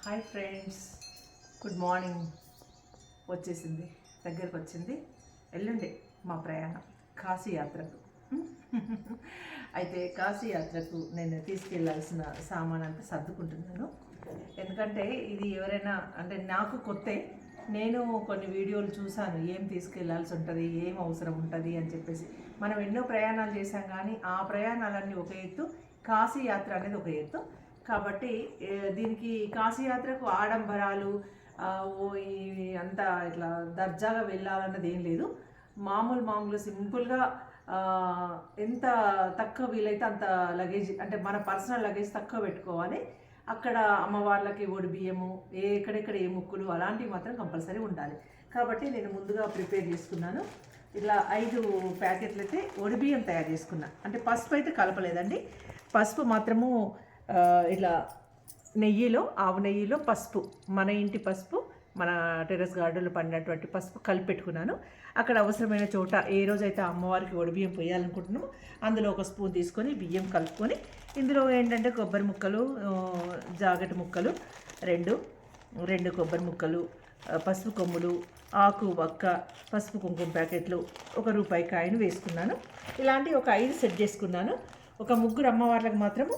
Hi friends, good morning. వచ్చేసింది, దగ్గరకు వచ్చింది. ఎల్లుండే మా ప్రయాణం కాశీ యాత్రకు. అయితే కాశీ యాత్రకు నేను తీసుకెళ్లాల్సిన సామాన్ అంతా సర్దుకుంటున్నాను. ఎందుకంటే ఇది ఎవరైనా అంటే నాకు కొత్తే, నేను కొన్ని వీడియోలు చూశాను ఏం తీసుకెళ్లాల్సి ఉంటుంది, ఏం అవసరం ఉంటుంది అని చెప్పేసి. మనం ఎన్నో ప్రయాణాలు చేశాం, కానీ ఆ ప్రయాణాలన్నీ ఒక ఎత్తు, కాశీ యాత్ర అనేది ఒక ఎత్తు. కాబట్టి దీనికి కాశీయాత్రకు ఆడంబరాలు అంతా ఇట్లా దర్జాగా వెళ్ళాలన్నది ఏం లేదు. మామూలు సింపుల్గా ఎంత తక్కువ వీలైతే అంత లగేజ్, అంటే మన పర్సనల్ లగేజ్ తక్కువ పెట్టుకోవాలి. అక్కడ అమ్మవార్లకి ఒడి బియ్యము, ఎక్కడెక్కడ ఏ ముక్కులు అలాంటివి మాత్రం కంపల్సరీ ఉండాలి. కాబట్టి నేను ముందుగా ప్రిపేర్ చేసుకున్నాను. ఇలా 5 ప్యాకెట్లు అయితే ఒడి బియ్యం తయారు చేసుకున్నా. అంటే పసుపు అయితే కలపలేదండి, పసుపు మాత్రము ఇట్లా ఆవు నెయ్యిలో పసుపు, మన ఇంటి పసుపు, మన టెర్రస్ గార్డెన్లో పండినటువంటి పసుపు కలిపెట్టుకున్నాను. అక్కడ అవసరమైన చోట ఏ రోజైతే అమ్మవారికి ఒడిబియ్యం పోయాలనుకుంటున్నామో అందులో ఒక స్పూన్ తీసుకొని బియ్యం కలుపుకొని, ఇందులో ఏంటంటే కొబ్బరి ముక్కలు, జాగటి ముక్కలు, రెండు కొబ్బరి ముక్కలు, పసుపు కొమ్ములు, ఆకు వక్క, పసుపు కుంకుమ ప్యాకెట్లు, ₹1 కాయను వేసుకున్నాను. ఇలాంటి ఒక 5 సెట్ చేసుకున్నాను. ఒక 3 అమ్మవార్లకు మాత్రము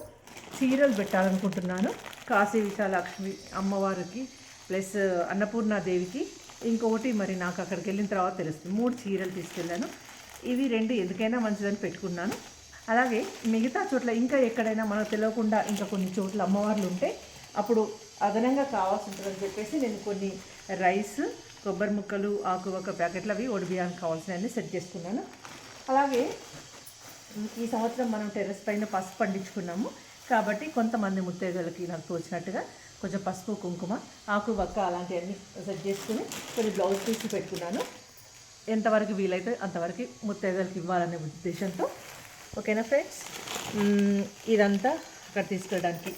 చీరలు పెట్టాలనుకుంటున్నాను. కాశీ విశాలాక్ష్మి అమ్మవారికి ప్లస్ అన్నపూర్ణాదేవికి, ఇంకొకటి మరి నాకు అక్కడికి వెళ్ళిన తర్వాత తెలుస్తుంది. 3 చీరలు తీసుకెళ్ళాను. ఇవి 2 ఎందుకైనా మంచిదని పెట్టుకున్నాను. అలాగే మిగతా చోట్ల ఇంకా ఎక్కడైనా మనకు తెలియకుండా ఇంకా కొన్ని చోట్ల అమ్మవార్లు ఉంటే అప్పుడు అదనంగా కావాల్సి ఉంటుందని చెప్పేసి నేను కొన్ని రైస్, కొబ్బరి ముక్కలు, ఆకు ఒక ప్యాకెట్లు అవి ఒడి బియ్యానికి కావాల్సినవన్నీ సెట్ చేసుకున్నాను. అలాగే ఈ సంవత్సరం మనం టెర్రస్ పైన పసుపు పండించుకున్నాము. కాబట్టి కొంతమంది ముత్తైదులకి నాకు తోచినట్టుగా కొంచెం పసుపు, కుంకుమ, ఆకు వక్క అలాంటివన్నీ సెట్ చేసుకుని కొన్ని బ్లౌజ్ పీసులు పెట్టుకున్నాను. ఎంతవరకు వీలైతే అంతవరకు ముత్తైదులకి ఇవ్వాలనే ఉద్దేశంతో. ఓకేనా ఫ్రెండ్స్, ఇదంతా అక్కడ తీసుకెళ్ళడానికి.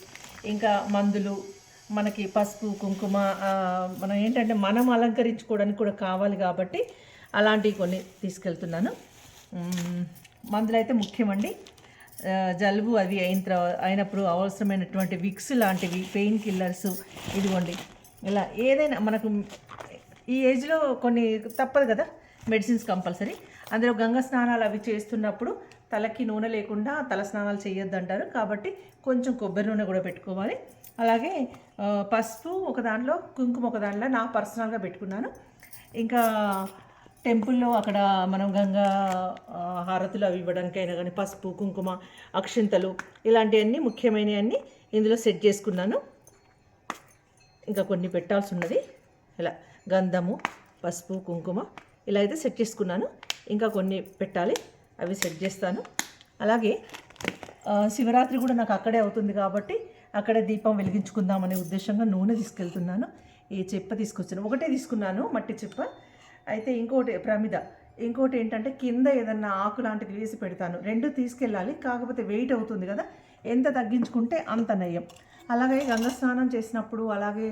ఇంకా మందులు, మనకి పసుపు, కుంకుమ, మనం ఏంటంటే మనం అలంకరించుకోవడానికి కూడా కావాలి కాబట్టి అలాంటివి కొన్ని తీసుకెళ్తున్నాను. మందులు అయితే ముఖ్యమండి. జలుబు అది అయినప్పుడు అవసరమైనటువంటి విక్స్ లాంటివి, పెయిన్ కిల్లర్స్, ఇదిగోండి. ఇలా ఏదైనా మనకు ఈ ఏజ్లో కొన్ని తప్పదు కదా, మెడిసిన్స్ కంపల్సరీ. అందులో గంగా స్నానాలు అవి చేస్తున్నప్పుడు తలకి నూనె లేకుండా తల స్నానాలు చేయొద్దు అంటారు. కాబట్టి కొంచెం కొబ్బరి నూనె కూడా పెట్టుకోవాలి. అలాగే పసుపు ఒక దాంట్లో, కుంకుమ ఒక దాంట్లో నా పర్సనల్గా పెట్టుకున్నాను. ఇంకా టెంపుల్లో అక్కడ మనం గంగా హారతులు అవి ఇవ్వడానికైనా కానీ పసుపు, కుంకుమ, అక్షింతలు ఇలాంటివన్నీ ముఖ్యమైనవన్నీ ఇందులో సెట్ చేసుకున్నాను. ఇంకా కొన్ని పెట్టాల్సి ఉన్నది. ఇలా గంధము, పసుపు, కుంకుమ ఇలా అయితే సెట్ చేసుకున్నాను. ఇంకా కొన్ని పెట్టాలి, అవి సెట్ చేస్తాను. అలాగే శివరాత్రి కూడా నాకు అక్కడే అవుతుంది కాబట్టి అక్కడే దీపం వెలిగించుకుందామనే ఉద్దేశంగా నూనె తీసుకెళ్తున్నాను. ఈ చెప్ప తీసుకొచ్చాను, ఒకటే తీసుకున్నాను, మట్టి చెప్ప. అయితే ఇంకోటి ప్రమిద, ఇంకోటి ఏంటంటే కింద ఏదన్నా ఆకు లాంటిది వేసి పెడతాను. 2 తీసుకెళ్ళాలి, కాకపోతే వెయిట్ అవుతుంది కదా, ఎంత తగ్గించుకుంటే అంత నయం. అలాగే గంగా స్నానం చేసినప్పుడు, అలాగే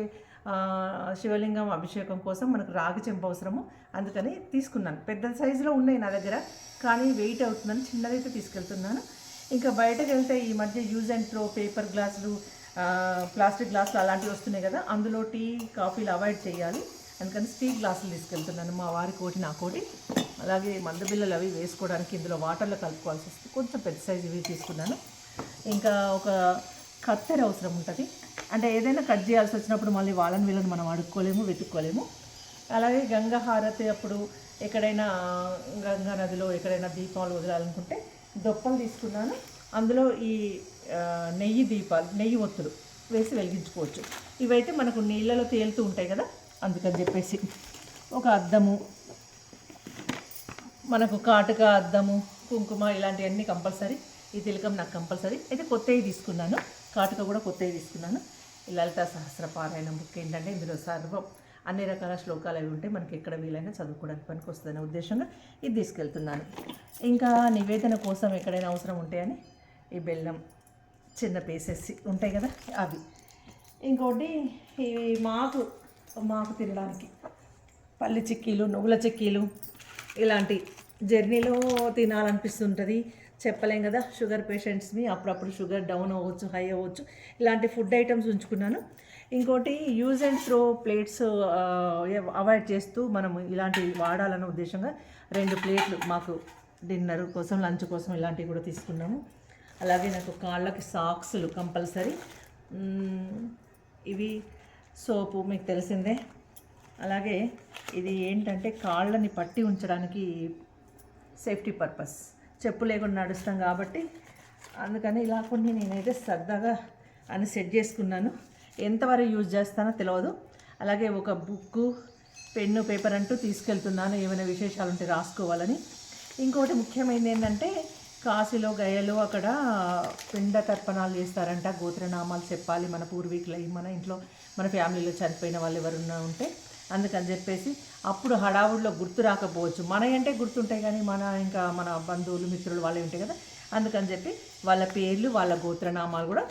శివలింగం అభిషేకం కోసం మనకు రాగి చెంప అవసరము, అందుకని తీసుకున్నాను. పెద్ద సైజులో ఉన్నాయి నా దగ్గర, కానీ వెయిట్ అవుతుందని చిన్నదైతే తీసుకెళ్తున్నాను. ఇంకా బయటకు వెళ్తే ఈ మధ్య యూజ్ అండ్ త్రో పేపర్ గ్లాసులు, ప్లాస్టిక్ గ్లాసులు అలాంటివి వస్తున్నాయి కదా, అందులో టీ, కాఫీలు అవాయిడ్ చేయాలి. అందుకని స్టీల్ గ్లాసులు తీసుకెళ్తున్నాను, మా వారికి ఒకటి, నాకోటి. అలాగే మందు బిళ్ళలు అవి వేసుకోవడానికి ఇందులో వాటర్లో కలుపుకోవాల్సి వస్తుంది, కొంచెం పెద్ద సైజు ఇవి తీసుకున్నాను. ఇంకా ఒక కత్తెర అవసరం ఉంటుంది, అంటే ఏదైనా కట్ చేయాల్సి వచ్చినప్పుడు మళ్ళీ వాళ్ళని వీళ్ళని మనం అడుక్కోలేము, వెతుక్కోలేము. అలాగే గంగా హారతి అప్పుడు ఎక్కడైనా గంగా నదిలో ఎక్కడైనా దీపాలు వదలాలనుకుంటే దొప్పలు తీసుకున్నాను. అందులో ఈ నెయ్యి ఒత్తులు వేసి వెలిగించుకోవచ్చు. ఇవైతే మనకు నీళ్ళలో తేలుతూ ఉంటాయి కదా, అందుకని చెప్పేసి. ఒక అద్దము, మనకు కాటుక అద్దము, కుంకుమ ఇలాంటివన్నీ కంపల్సరీ. ఈ తిలకం నాకు కంపల్సరీ. అయితే కొత్తవి తీసుకున్నాను, కాటుక కూడా కొత్తవి తీసుకున్నాను. ఈ లలిత సహస్ర పారాయణ బుక్ ఏంటంటే ఇందులో సర్వం అన్ని రకాల శ్లోకాలు అవి ఉంటాయి, మనకి ఎక్కడ వీలైనా చదువుకోవడానికి పనికి వస్తుందనే ఉద్దేశంగా ఇది తీసుకెళ్తున్నాను. ఇంకా నివేదన కోసం ఎక్కడైనా అవసరం ఉంటాయని ఈ బెల్లం చిన్న పీసెస్ ఉంటాయి కదా అవి. ఇంకోటి ఇవి మాకు తినడానికి పల్లి చిక్కీలు, నువ్వుల చిక్కీలు ఇలాంటి జర్నీలో తినాలనిపిస్తుంటుంది. చెప్పలేం కదా, షుగర్ పేషెంట్స్ని అప్పుడప్పుడు షుగర్ డౌన్ అవ్వచ్చు, హై అవ్వచ్చు. ఇలాంటి ఫుడ్ ఐటమ్స్ ఉంచుకున్నాను. ఇంకోటి use and throw plates avoid చేస్తూ మనం ఇలాంటివి వాడాలన్న ఉద్దేశంగా 2 ప్లేట్లు మాకు డిన్నర్ కోసం లంచ్ కోసం ఇలాంటివి కూడా తీసుకున్నాము. అలాగే నాకు కాళ్ళకి సాక్స్లు కంపల్సరీ. ఇవి సోపు మీకు తెలిసిందే. అలాగే ఇది ఏంటంటే కాళ్ళని పట్టి ఉంచడానికి సేఫ్టీ పర్పస్, చెప్పు లేకుండా నడుస్తాం కాబట్టి అందుకని ఇలా కొన్ని నేనైతే సరదాగా అని సెట్ చేసుకున్నాను. ఎంతవరకు యూజ్ చేస్తానో తెలియదు. అలాగే ఒక బుక్కు, పెన్ను, పేపర్ అంటూ తీసుకెళ్తున్నాను ఏమైనా విశేషాలు ఉంటే రాసుకోవాలని. ఇంకోటి ముఖ్యమైనది ఏంటంటే కాశీలో గయలో అక్కడ పిండ తర్పణాలు చేస్తారంట. గోత్రనామాలు చెప్పాలి మన పూర్వీకులు, మన ఇంట్లో మన ఫ్యామిలీలో చనిపోయిన వాళ్ళు ఎవరున్నా ఉంటే. అందుకని చెప్పేసి అప్పుడు హడావుడిలో గుర్తు రాకపోవచ్చు, మన అంటే గుర్తుంటాయి కానీ మన బంధువులు మిత్రులు వాళ్ళే ఉంటాయి కదా. అందుకని చెప్పి వాళ్ళ పేర్లు వాళ్ళ గోత్రనామాలు కూడా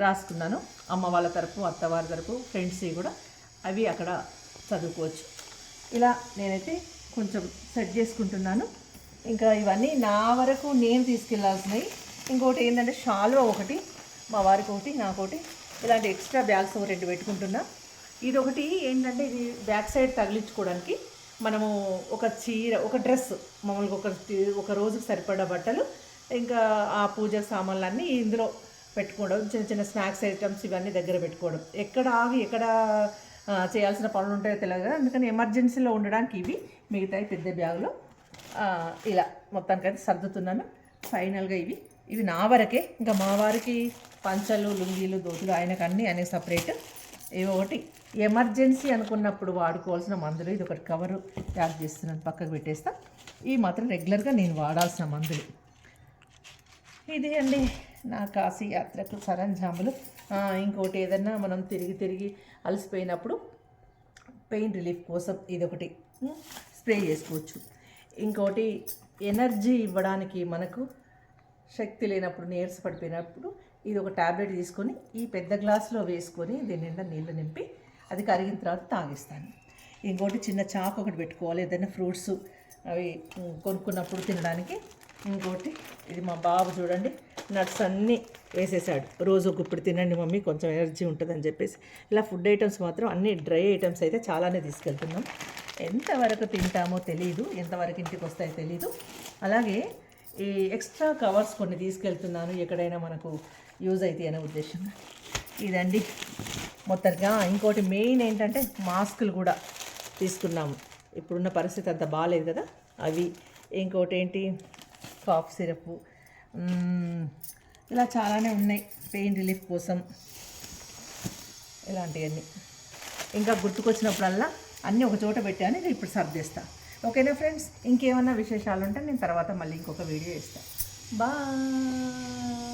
రాసుకున్నాను. అమ్మ వాళ్ళ తరపు, అత్తవారి తరపు, ఫ్రెండ్స్ కూడా అవి అక్కడ చదువుకోవచ్చు. ఇలా నేనైతే కొంచెం సెట్ చేసుకుంటున్నాను. ఇంకా ఇవన్నీ నా వరకు నేను తీసుకెళ్లాల్సినవి. ఇంకోటి ఏంటంటే షాల్వా ఒకటి, మా వారికి ఒకటి, నాకొకటి, ఇలాంటి ఎక్స్ట్రా బ్యాగ్స్ 2 పెట్టుకుంటున్నా. ఇదొకటి ఏంటంటే ఇది బ్యాక్ సైడ్ తగిలించుకోవడానికి. మనము ఒక చీర, ఒక డ్రెస్, మామూలుగా ఒక రోజుకి సరిపడా బట్టలు, ఇంకా ఆ పూజ సామాన్లు అన్నీ ఇందులో పెట్టుకోవడం, చిన్న చిన్న స్నాక్స్ ఐటమ్స్ ఇవన్నీ దగ్గర పెట్టుకోవడం. ఎక్కడ ఆగి ఎక్కడ చేయాల్సిన పనులు ఉంటాయో తెలియదు కదా, అందుకని ఎమర్జెన్సీలో ఉండడానికి ఇవి. మిగతాయి పెద్ద బ్యాగులో ఇలా మొత్తానికైతే సర్దుతున్నాను. ఫైనల్గా ఇవి నా వరకే. ఇంకా మా వారికి పంచలు, లుంగీలు, దోతులు ఆయనకు సపరేట్. ఇవి ఒకటి ఎమర్జెన్సీ అనుకున్నప్పుడు వాడుకోవాల్సిన మందులు. ఇది ఒకటి కవరు ప్యాక్ చేస్తున్నాను, పక్కకు పెట్టేస్తా. ఇవి మాత్రం రెగ్యులర్గా నేను వాడాల్సిన మందులు. ఇది అండి నా కాశీ యాత్రకు సరంజాములు. ఇంకోటి ఏదన్నా మనం తిరిగి అలసిపోయినప్పుడు పెయిన్ రిలీఫ్ కోసం ఇదొకటి స్ప్రే చేసుకోవచ్చు. ఇంకోటి ఎనర్జీ ఇవ్వడానికి, మనకు శక్తి లేనప్పుడు, నీరసపడిపోయినప్పుడు ఇది ఒక ట్యాబ్లెట్ తీసుకొని ఈ పెద్ద గ్లాసులో వేసుకొని దీని నిండా నీళ్ళు నింపి అది కరిగిన తర్వాత తాగిస్తాను. ఇంకోటి చిన్న చాకు ఒకటి పెట్టుకోవాలి, ఏదైనా ఫ్రూట్స్ అవి కొనుక్కున్నప్పుడు తినడానికి. ఇంకోటి ఇది మా బాబు చూడండి, నట్స్ అన్నీ వేసేసాడు. రోజు ఇప్పుడు తినండి మమ్మీ, కొంచెం ఎనర్జీ ఉంటుందని చెప్పేసి. ఇలా ఫుడ్ ఐటమ్స్ మాత్రం అన్ని డ్రై ఐటమ్స్ అయితే చాలానే తీసుకెళ్తున్నాం. ఎంతవరకు తింటామో తెలీదు, ఎంతవరకు ఇంటికి వస్తాయో తెలీదు. అలాగే ఈ ఎక్స్ట్రా కవర్స్ కొన్ని తీసుకెళ్తున్నాను, ఎక్కడైనా మనకు యూజ్ అవుతాయి అనే ఉద్దేశంగా. ఇదండి మొత్తంగా. ఇంకోటి మెయిన్ ఏంటంటే మాస్కులు కూడా తీసుకున్నాము, ఇప్పుడున్న పరిస్థితి అంత బాగాలేదు కదా, అవి. ఇంకోటి ఏంటి, కాఫ్ సిరప్, ఇలా చాలానే ఉన్నాయి పెయిన్ రిలీఫ్ కోసం, ఇలాంటివన్నీ. ఇంకా గుర్తుకొచ్చినప్పుడల్లా అన్నీ ఒక చోట పెట్టాను, ఇప్పుడు సర్వ్ చేస్తాను. ఓకేనా ఫ్రెండ్స్, ఇంకేమన్నా విశేషాలు ఉంటే నేను తర్వాత మళ్ళీ ఇంకొక వీడియో ఇస్తాను. బాయ్.